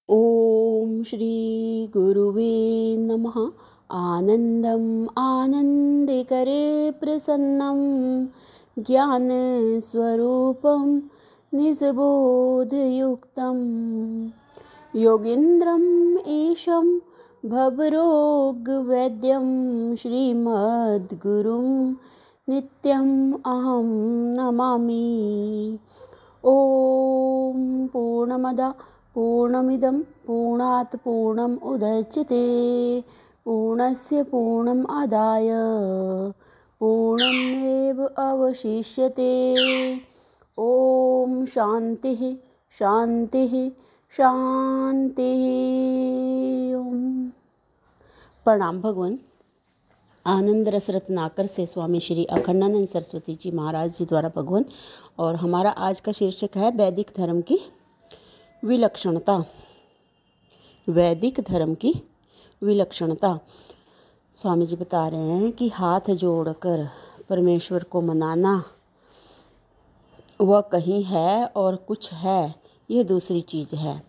ओम श्री गुरुवे नमः। आनन्दम् आनन्दिकरे प्रसन्नं ज्ञानस्वरूपं निजबोधयुक्तं योगीन्द्रम् ईशं भवरोगवैद्यं श्रीमद्गुरुं नित्यम् अहं नमामि। ॐ पूर्णमदः पूर्णमिदं पूर्णात् पूर्णम् उदच्यते पूर्णस्य पूर्णम् आदाय पूर्णमेव अवशिष्यते। ॐ शान्तिः शान्तिः शान्तिः। ओम। प्रणाम भगवान। आनंद रस रत्नाकर से स्वामी श्री अखंडानंद सरस्वती जी महाराज जी द्वारा भगवान। और हमारा आज का शीर्षक है वैदिक धर्म की विलक्षणता। वैदिक धर्म की विलक्षणता। स्वामी जी बता रहे हैं कि हाथ जोड़कर परमेश्वर को मनाना वह कहीं है और कुछ है, यह दूसरी चीज़ है।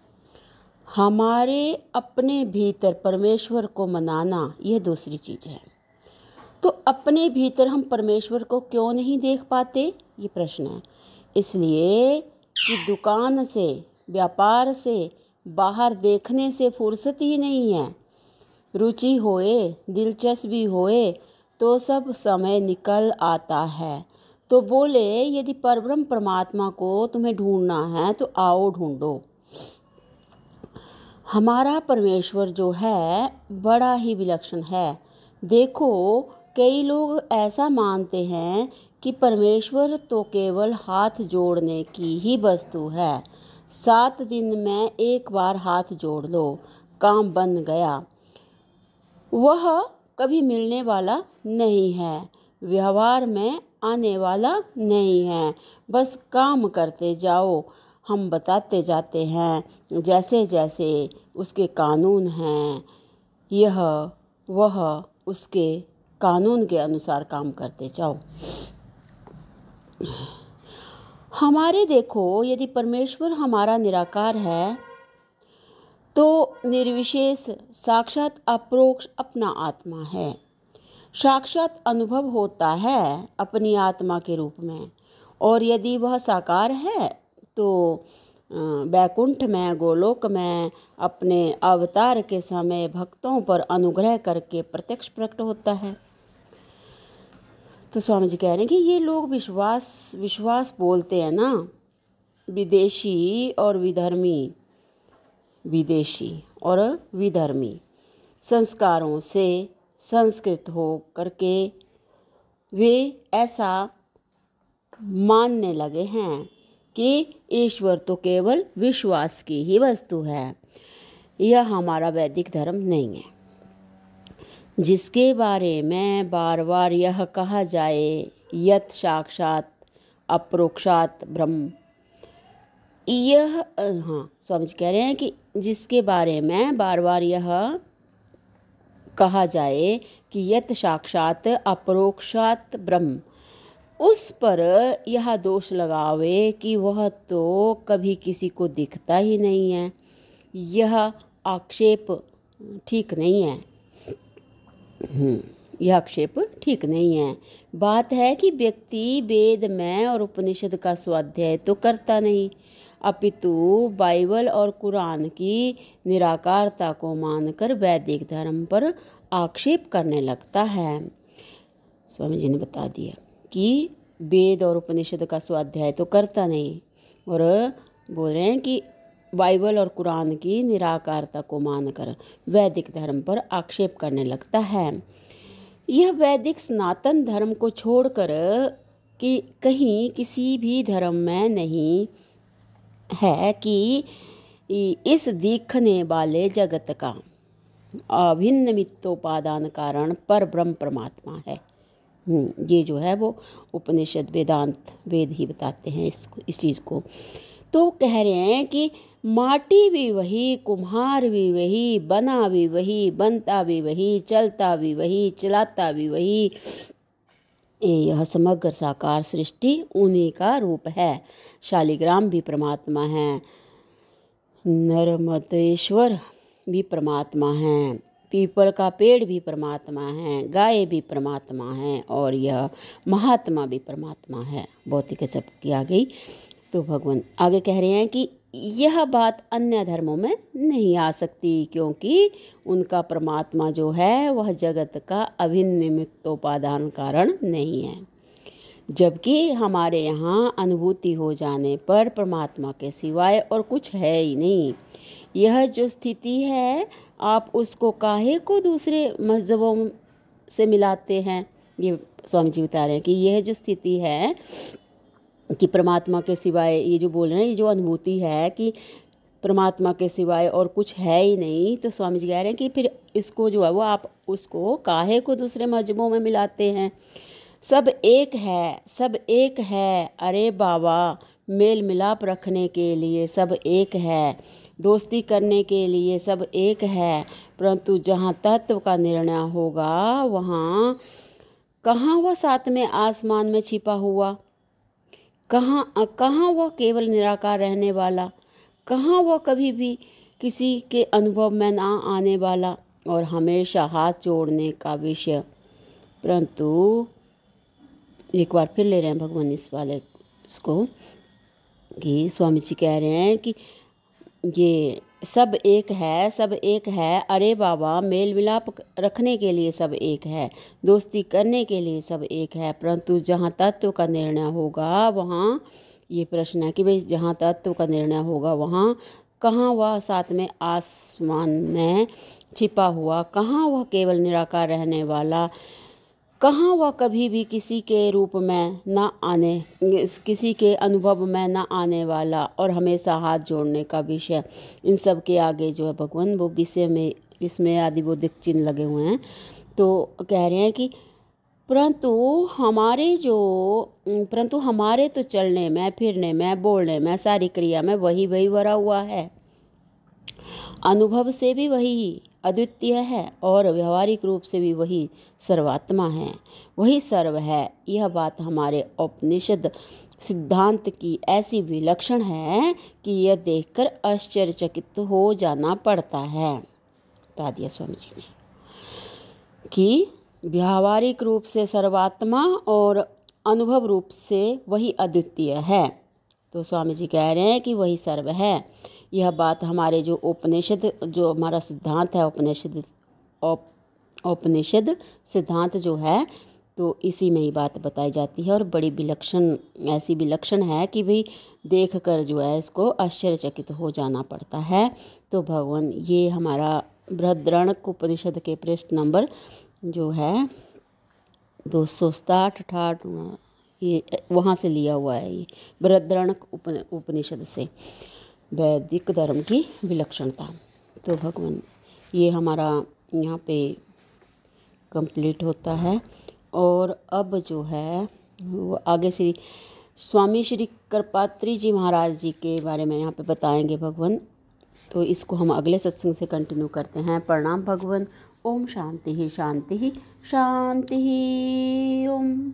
हमारे अपने भीतर परमेश्वर को मनाना यह दूसरी चीज़ है। तो अपने भीतर हम परमेश्वर को क्यों नहीं देख पाते, ये प्रश्न है। इसलिए कि दुकान से, व्यापार से, बाहर देखने से फुर्सत ही नहीं है। रुचि होए, दिलचस्पी होए तो सब समय निकल आता है। तो बोले यदि परब्रह्म परमात्मा को तुम्हें ढूंढना है तो आओ ढूंढो। हमारा परमेश्वर जो है बड़ा ही विलक्षण है। देखो, कई लोग ऐसा मानते हैं कि परमेश्वर तो केवल हाथ जोड़ने की ही वस्तु है। 7 दिन में एक बार हाथ जोड़ लो, काम बन गया। वह कभी मिलने वाला नहीं है, व्यवहार में आने वाला नहीं है। बस काम करते जाओ, हम बताते जाते हैं जैसे जैसे उसके कानून हैं, यह वह उसके कानून के अनुसार काम करते जाओ। हमारे देखो, यदि परमेश्वर हमारा निराकार है तो निर्विशेष साक्षात अपरोक्ष अपना आत्मा है। साक्षात अनुभव होता है अपनी आत्मा के रूप में। और यदि वह साकार है तो वैकुंठ में, गोलोक में अपने अवतार के समय भक्तों पर अनुग्रह करके प्रत्यक्ष प्रकट होता है। तो स्वामी जी कह रहे हैं कि ये लोग विश्वास बोलते हैं ना, विदेशी और विधर्मी संस्कारों से संस्कृत हो करके वे ऐसा मानने लगे हैं कि ईश्वर तो केवल विश्वास की ही वस्तु है। यह हमारा वैदिक धर्म नहीं है, जिसके बारे में बार बार यह कहा जाए यत् साक्षात अपरोक्षात ब्रह्म। यह स्वामी जी कह रहे हैं कि जिसके बारे में बार बार यह कहा जाए कि यत् साक्षात अपरोक्षात ब्रह्म, उस पर यह दोष लगावे कि वह तो कभी किसी को दिखता ही नहीं है। यह आक्षेप ठीक नहीं है। यह आक्षेप ठीक नहीं है। बात है कि व्यक्ति वेद में और उपनिषद का स्वाध्याय तो करता नहीं, अपितु बाइबल और कुरान की निराकारता को मानकर वैदिक धर्म पर आक्षेप करने लगता है। स्वामी जी ने बता दिया कि वेद और उपनिषद का स्वाध्याय तो करता नहीं, और बोल रहे हैं कि बाइबल और कुरान की निराकारता को मानकर वैदिक धर्म पर आक्षेप करने लगता है। यह वैदिक सनातन धर्म को छोड़कर कि कहीं किसी भी धर्म में नहीं है कि इस दिखने वाले जगत का अभिन्न मित्तोपादान कारण पर ब्रह्म परमात्मा है। ये जो है वो उपनिषद, वेदांत, वेद ही बताते हैं इस चीज़ को। तो कह रहे हैं कि माटी भी वही, कुम्हार भी वही, बना भी वही, बनता भी वही, चलता भी वही, चलाता भी वही। यह समग्र साकार सृष्टि उन्हीं का रूप है। शालिग्राम भी परमात्मा है, नर्मदेश्वर भी परमात्मा हैं, पीपल का पेड़ भी परमात्मा है, गाय भी परमात्मा है और यह महात्मा भी परमात्मा है। बहुत ही गजब की आ गई। तो भगवान आगे कह रहे हैं कि यह बात अन्य धर्मों में नहीं आ सकती, क्योंकि उनका परमात्मा जो है वह जगत का अभिन्न निमित्तोपादान कारण नहीं है, जबकि हमारे यहाँ अनुभूति हो जाने पर परमात्मा के सिवाय और कुछ है ही नहीं। यह जो स्थिति है आप उसको काहे को दूसरे मज़हबों से मिलाते हैं। ये स्वामी जी बता रहे हैं कि यह जो स्थिति है कि परमात्मा के सिवाय, ये जो बोल रहे हैं, ये जो अनुभूति है कि परमात्मा के सिवाय और कुछ है ही नहीं, तो स्वामी जी कह रहे हैं कि फिर इसको जो है वो आप उसको काहे को दूसरे मज़हबों में मिलाते हैं। सब एक है, सब एक है। अरे बाबा, मेल मिलाप रखने के लिए सब एक है, दोस्ती करने के लिए सब एक है, परंतु जहाँ तत्व का निर्णय होगा वहाँ कहाँ वह सातवें आसमान में छिपा हुआ, कहाँ वह केवल निराकार रहने वाला, कहाँ वह कभी भी किसी के अनुभव में ना आने वाला और हमेशा हाथ जोड़ने का विषय। परंतु एक बार फिर ले रहे हैं भगवान इस वाले इसको कि स्वामी जी कह रहे हैं कि ये सब एक है, सब एक है। अरे बाबा, मेल मिलाप रखने के लिए सब एक है, दोस्ती करने के लिए सब एक है, परंतु जहाँ तत्व का निर्णय होगा वहाँ, ये प्रश्न है कि भाई जहाँ तत्व का निर्णय होगा वहाँ कहाँ वह सातवें आसमान में छिपा हुआ, कहाँ वह केवल निराकार रहने वाला, कहाँ वह कभी भी किसी के रूप में ना आने, किसी के अनुभव में ना आने वाला और हमेशा हाथ जोड़ने का विषय। इन सब के आगे जो है भगवान वो विषय में इसमें आदि बोधिक चिन्ह लगे हुए हैं। तो कह रहे हैं कि परंतु हमारे तो चलने में, फिरने में, बोलने में, सारी क्रिया में वही भरा हुआ है, अनुभव से भी वही अद्वितीय है और व्यवहारिक रूप से भी वही सर्वात्मा है, वही सर्व है। यह बात हमारे उपनिषद सिद्धांत की ऐसी विलक्षण है कि यह देखकर आश्चर्यचकित हो जाना पड़ता है। बता दिया स्वामी जी ने कि व्यवहारिक रूप से सर्वात्मा और अनुभव रूप से वही अद्वितीय है। तो स्वामी जी कह रहे हैं कि वही सर्व है। यह बात हमारे जो उपनिषद, जो हमारा सिद्धांत है, उपनिषद सिद्धांत जो है, तो इसी में ही बात बताई जाती है और बड़ी विलक्षण, ऐसी विलक्षण है कि भाई देख कर जो है इसको आश्चर्यचकित हो जाना पड़ता है। तो भगवान ये हमारा बृहद्रण्यक उपनिषद के पृष्ठ नंबर जो है 267-68 ये वहाँ से लिया हुआ है, ये बृहद्रण्यक उपनिषद से वैदिक धर्म की विलक्षणता। तो भगवान ये हमारा यहाँ पे कंप्लीट होता है। और अब जो है वो आगे स्वामी श्री कृपात्री जी महाराज जी के बारे में यहाँ पे बताएंगे भगवान। तो इसको हम अगले सत्संग से कंटिन्यू करते हैं। प्रणाम भगवान। ओम शांति ही शांति ही शांति ही। ओम।